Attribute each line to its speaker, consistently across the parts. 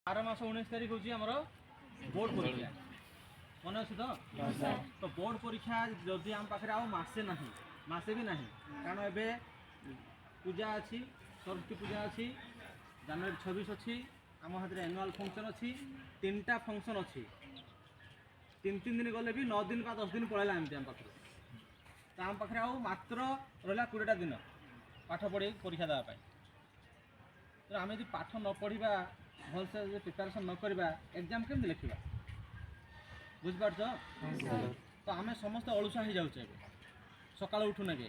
Speaker 1: are मास 19 तारिख हूँ आमर बोर्ड परीक्षा मन अच्छे तो बोर्ड परीक्षा जदि आम पाखे आसे ना मसे भी ना कारण एवं पूजा अच्छी सरस्वती पूजा अच्छी जनवरी 26 अच्छी आम हाथ में एनुआल फंक्शन अच्छी 3टा फंक्शन अच्छी 3 दिन गले भी 9 दिन 10 दिन पड़ेगा एमती आम पाखे तो आम पाखे मात्र रहा 20टा दिन पाठ पढ़ी परीक्षा देवाई तो आम यदि पाठ न पढ़ा भलसे प्रिपेरेसन न करवा एग्जाम केमती लिखा बुझिपार तो आम समस्त अलुआ हो जाऊे सका उठुना के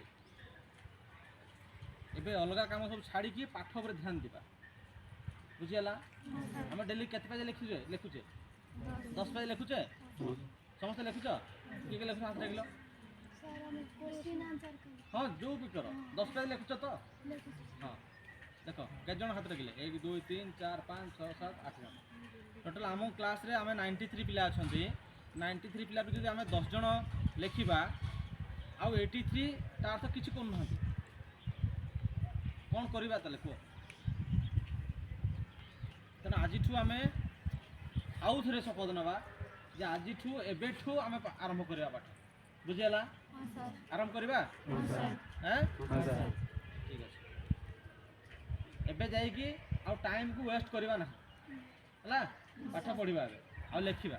Speaker 1: एबे अलग काम सब छाड़ी पाठ पर ध्यान देवा बुझीगला आम डेली केते पेज लिखुचे लिखुचे 10 पेज लिखुचे समस्त लिखुच किए लिखुच हाथ लगिल हाँ जो भी कर 10 पेज लिखुच तो हाँ देख केत जन हाथ लगे 1 2 3 4 5 6 7 8 जन टोटाल आम क्लास रे आम 93 पिला अच्छा 93 पिला जो आम 10 जन लिखा आउ 83 तार तो किसी करना कौन करवा ताले कह तेना आज आम आउ थे शपथ नवा जे आज एबेठू आम आरंभ करवा पाठ बुझीगला आरंभ करवा ठीक है एबे जाइकी टाइम को वेस्ट करवा ना पाठ पढ़ा आ लिखा